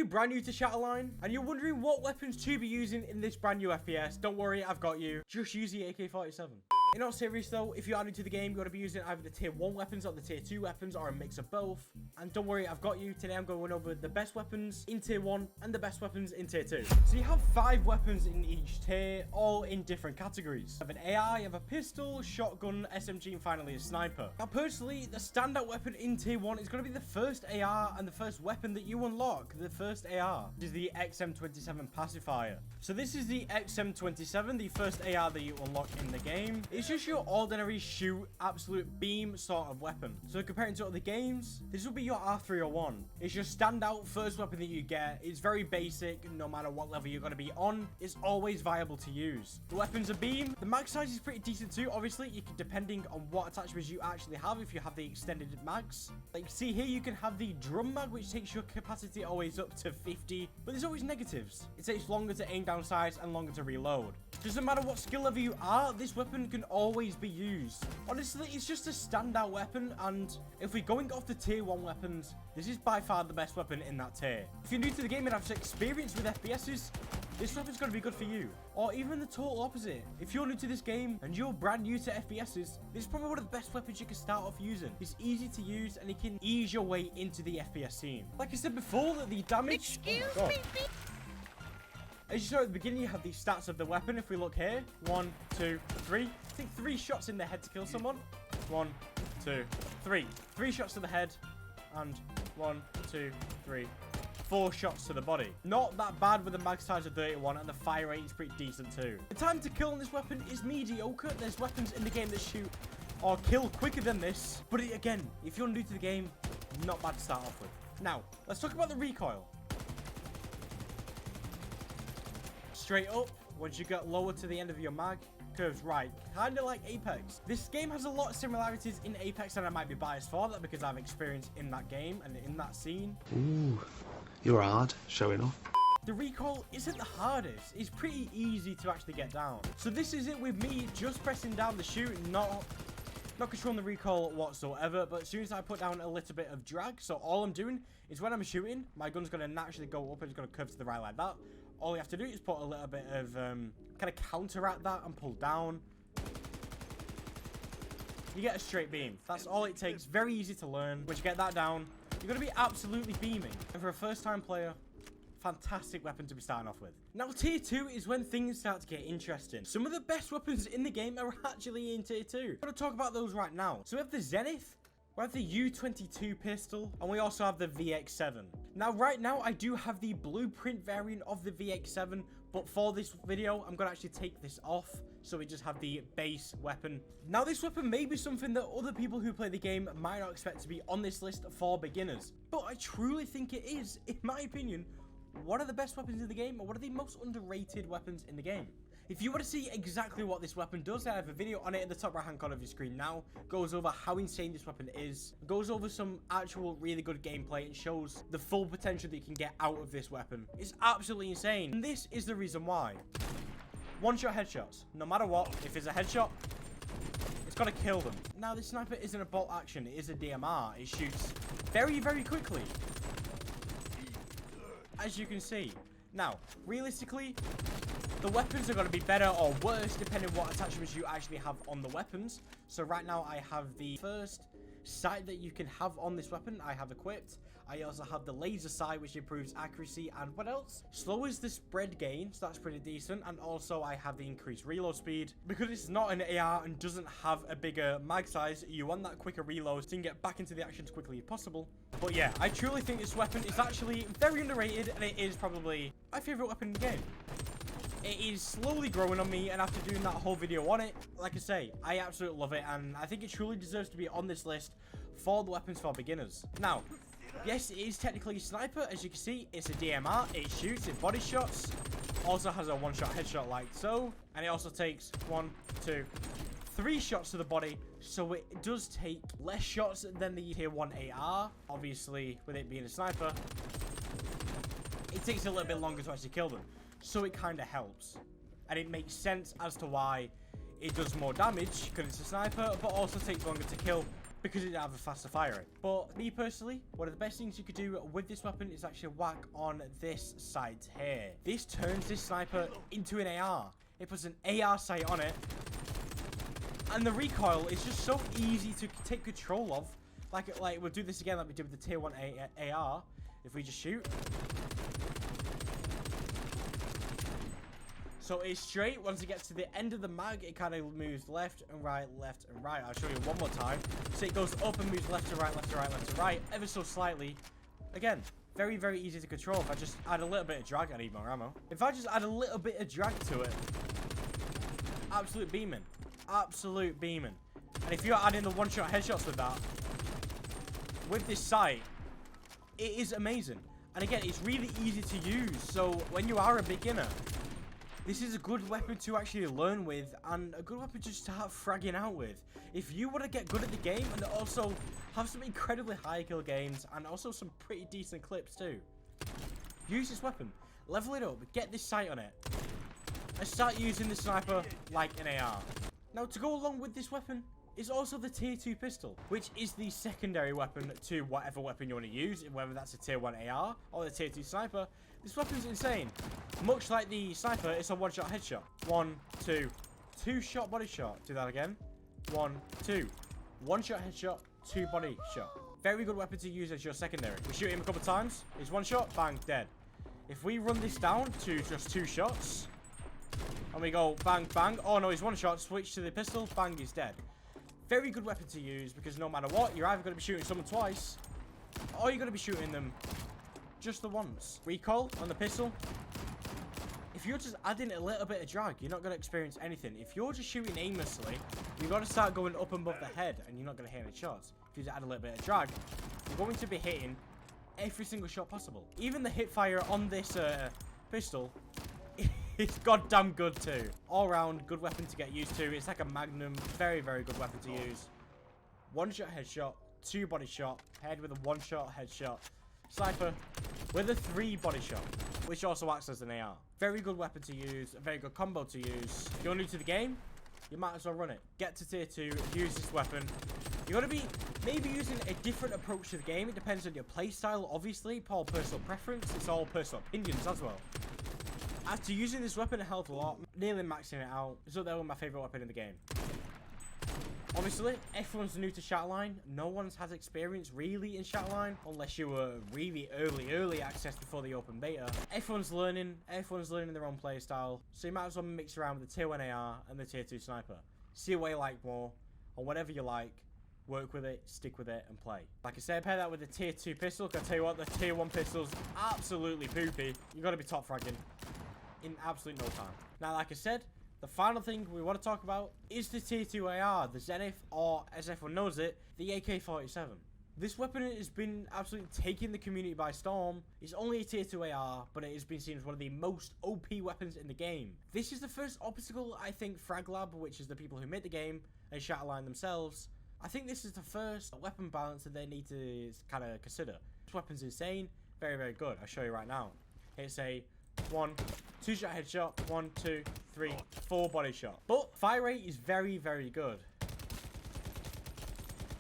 you brand new to Shatterline and you're wondering what weapons to be using in this brand new FPS, don't worry, I've got you. Just use the AK-47. In all serious though, if you are new to the game, you got to be using either the tier 1 weapons or the tier 2 weapons or a mix of both. And don't worry, I've got you. Today I'm going over the best weapons in tier 1 and the best weapons in tier 2. So you have 5 weapons in each tier, all in different categories. You have an AI, you have a pistol, shotgun, SMG, and finally a sniper. Now personally, the standout weapon in tier 1 is going to be the first AR and the first weapon that you unlock. The first AR is the XM27 pacifier. So this is the XM27, the first AR that you unlock in the game. It's just your ordinary shoot, absolute beam sort of weapon. So comparing to other games, this will be your R301. It's your standout first weapon that you get. It's very basic, no matter what level you're going to be on. It's always viable to use. The weapon's a beam. The mag size is pretty decent too. Obviously, you can, depending on what attachments you actually have, if you have the extended mags. Like, see here, you can have the drum mag, which takes your capacity always up to 50, but there's always negatives. It takes longer to aim down sights and longer to reload. Doesn't matter what skill level you are, this weapon can always be used. Honestly, it's just a standout weapon, and if we're going off the tier 1 weapons, this is by far the best weapon in that tier. If you're new to the game and have experience with FPSs, this weapon's going to be good for you. Or even the total opposite. If you're new to this game and you're brand new to FPSs, this is probably one of the best weapons you can start off using. It's easy to use and it can ease your way into the FPS scene. Like I said before, that the damage... Excuse me. As you saw at the beginning, you have the stats of the weapon. If we look here, 1, 2, 3. Take 3 shots in the head to kill someone. 1, 2, 3. 3 shots to the head. And 1, 2, 3. 4 shots to the body. Not that bad with the mag size of 31, and the fire rate is pretty decent too. The time to kill on this weapon is mediocre. There's weapons in the game that shoot or kill quicker than this. But again, if you're new to the game, not bad to start off with. Now, let's talk about the recoil. Straight up, once you get lower to the end of your mag, curves right, kind of like Apex. This game has a lot of similarities in Apex, and I might be biased for that because I've experienced in that game and in that scene. Ooh, you're hard, showing off. The recoil isn't the hardest. It's pretty easy to actually get down. So this is it with me just pressing down the shoot, not controlling the recoil whatsoever, but as soon as I put down a little bit of drag, so all I'm doing is when I'm shooting, my gun's going to naturally go up and it's going to curve to the right like that. All you have to do is put a little bit of kind of counteract that and pull down. You get a straight beam. That's all it takes. Very easy to learn. Once you get that down, you're going to be absolutely beaming. And for a first-time player, fantastic weapon to be starting off with. Now, tier 2 is when things start to get interesting. Some of the best weapons in the game are actually in tier 2. I'm going to talk about those right now. So we have the Zenith. We have the U22 pistol, and we also have the VX7. Now, right now, I do have the blueprint variant of the VX7, but for this video, I'm going to actually take this off, so we just have the base weapon. Now, this weapon may be something that other people who play the game might not expect to be on this list for beginners, but I truly think it is, in my opinion, one of the best weapons in the game, or one of the most underrated weapons in the game. If you want to see exactly what this weapon does, I have a video on it in the top right hand corner of your screen now. Goes over how insane this weapon is, goes over some actual really good gameplay, and shows the full potential that you can get out of this weapon. It's absolutely insane, and this is the reason why. One-shot headshots. No matter what, if it's a headshot, it's got to kill them. Now, this sniper isn't a bolt action, it is a DMR. It shoots very, very quickly, as you can see. Now, realistically, the weapons are going to be better or worse depending on what attachments you actually have on the weapons. So right now I have the first sight that you can have on this weapon I have equipped. I also have the laser sight, which improves accuracy, and what else? Slows the spread gain, so that's pretty decent. And also I have the increased reload speed. Because it's not an AR and doesn't have a bigger mag size, you want that quicker reload so you can get back into the action as quickly as possible. But yeah, I truly think this weapon is actually very underrated, and it is probably my favorite weapon in the game. It is slowly growing on me, and after doing that whole video on it, like I say, I absolutely love it, and I think it truly deserves to be on this list for the weapons for beginners. Now, yes, it is technically a sniper. As you can see, it's a DMR. It shoots, it body shots, also has a one-shot headshot like so, and it also takes 1, 2, 3 shots to the body, so it does take less shots than the tier 1 AR. Obviously, with it being a sniper, it takes a little bit longer to actually kill them. So it kind of helps. And it makes sense as to why it does more damage, because it's a sniper, but also takes longer to kill because it didn't have a faster fire rate. But me personally, one of the best things you could do with this weapon is actually whack on this sight here. This turns this sniper into an AR. It puts an AR sight on it. And the recoil is just so easy to take control of. Like we'll do this again like we did with the tier 1 AR. If we just shoot. So it's straight. Once it gets to the end of the mag, it kind of moves left and right, left and right. I'll show you one more time. So it goes up and moves left to right, left to right, left to right, ever so slightly. Again, very, very easy to control. If I just add a little bit of drag, I need more ammo. If I just add a little bit of drag to it, absolute beaming. Absolute beaming. And if you're adding the one-shot headshots with that, with this sight, it is amazing. And again, it's really easy to use. So when you are a beginner, this is a good weapon to actually learn with, and a good weapon just to start fragging out with. If you want to get good at the game and also have some incredibly high kill gains and also some pretty decent clips too, use this weapon, level it up, get this sight on it, and start using the sniper like an AR. Now, to go along with this weapon is also the tier 2 pistol, which is the secondary weapon to whatever weapon you want to use, whether that's a tier 1 AR or the tier 2 sniper. This weapon's insane. Much like the sniper, it's a one-shot headshot. 1, 2, 2-shot body shot. Do that again. 1, 2. One-shot headshot, 2 body shot. Very good weapon to use as your secondary. We shoot him a couple times. He's one shot, bang, dead. If we run this down to just 2 shots, and we go bang, bang. Oh no, he's one shot. Switch to the pistol, bang, he's dead. Very good weapon to use because no matter what, you're either going to be shooting someone twice, or you're going to be shooting them just the once. Recoil on the pistol. If you're just adding a little bit of drag, you're not going to experience anything. If you're just shooting aimlessly, you've got to start going up and above the head, and you're not going to hit any shots. If you just add a little bit of drag, you're going to be hitting every single shot possible. Even the hip fire on this pistol, it's goddamn good too. All round, good weapon to get used to. It's like a magnum. Very, very good weapon to use. One-shot headshot, 2 body shot, head with a 1-shot headshot. Sniper with a 3 body shot, which also acts as an AR. Very good weapon to use, a very good combo to use. If you're new to the game, you might as well run it. Get to tier 2, use this weapon. You're going to be maybe using a different approach to the game. It depends on your playstyle, obviously. All personal preference. It's all personal opinions as well. As to using this weapon a hell of a lot, nearly maxing it out. It's up there with my favourite weapon in the game. Obviously, everyone's new to Shatterline. No one's had experience really in Shatterline, unless you were really early access before the open beta. Everyone's learning their own playstyle, so you might as well mix around with the tier 1 AR and the tier 2 sniper. See what you like more, or whatever you like, work with it, stick with it, and play. Like I said, pair that with the tier 2 pistol. Can I tell you what, the tier 1 pistol's absolutely poopy. You gotta be top fragging in absolute no time. Now, like I said, the final thing we want to talk about is the tier 2 AR, the Zenith, or as everyone knows it, the AK-47. This weapon has been absolutely taking the community by storm. It's only a tier 2 AR, but it has been seen as one of the most OP weapons in the game. This is the first obstacle, I think, FragLab, which is the people who made the game, and Shatterline themselves, I think this is the first weapon balance that they need to kind of consider. This weapon's insane, very, very good. I'll show you right now. It's a 1, 2-shot headshot, 1, 2, 3, 4 body shot. But fire rate is very, very good.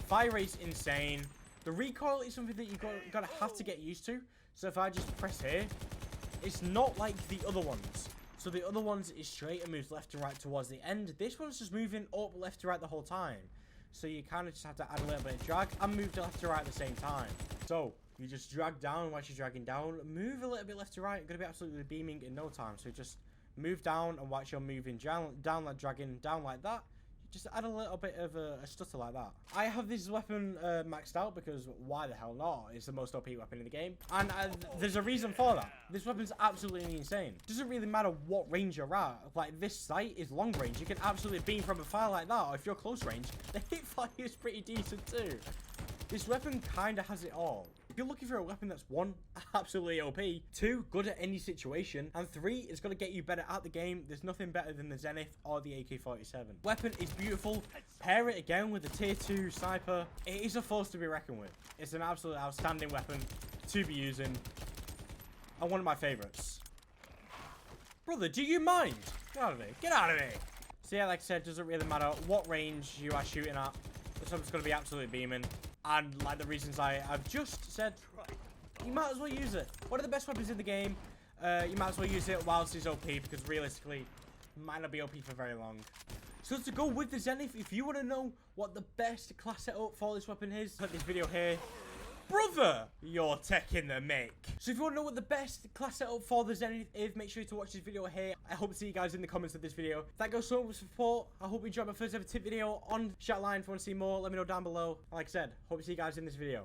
Fire rate's insane. The recoil is something that you're gonna have to get used to. So if I just press here, it's not like the other ones. So the other ones is straight and moves left to right towards the end. This one's just moving up left to right the whole time. So you kind of just have to add a little bit of drag and move to left to right at the same time. So you just drag down while you're dragging down, move a little bit left to right. You're going to be absolutely beaming in no time. So just move down, and while you're moving down like dragging down like that, just add a little bit of a stutter like that. I have this weapon maxed out because why the hell not? It's the most OP weapon in the game. And there's a reason for that. This weapon's absolutely insane. It doesn't really matter what range you're at. Like, this sight is long range. You can absolutely beam from a fire like that. Or if you're close range, the hip fire is pretty decent too. This weapon kind of has it all. If you're looking for a weapon that's 1, absolutely OP, 2, good at any situation, and 3, it's going to get you better at the game, there's nothing better than the Zenith or the AK-47. Weapon is beautiful. Pair it again with the tier 2 sniper. It is a force to be reckoned with. It's an absolute outstanding weapon to be using, and one of my favorites. Brother, do you mind? Get out of here. Get out of here. So yeah, like I said, doesn't really matter what range you are shooting at. This one's going to be absolutely beaming. And like the reasons I've just said, you might as well use it. One of the best weapons in the game. You might as well use it whilst it's OP, because realistically, it might not be OP for very long. So to go with the Zenith, if you want to know what the best class setup for this weapon is, click this video here. Brother, you're taking the mic. So if you want to know what the best class setup for the Zenith is, make sure to watch this video here. I hope to see you guys in the comments of this video. Thank you so much for support. I hope you enjoyed my first ever tip video on Shatterline. If you want to see more, let me know down below. Like I said, hope to see you guys in this video.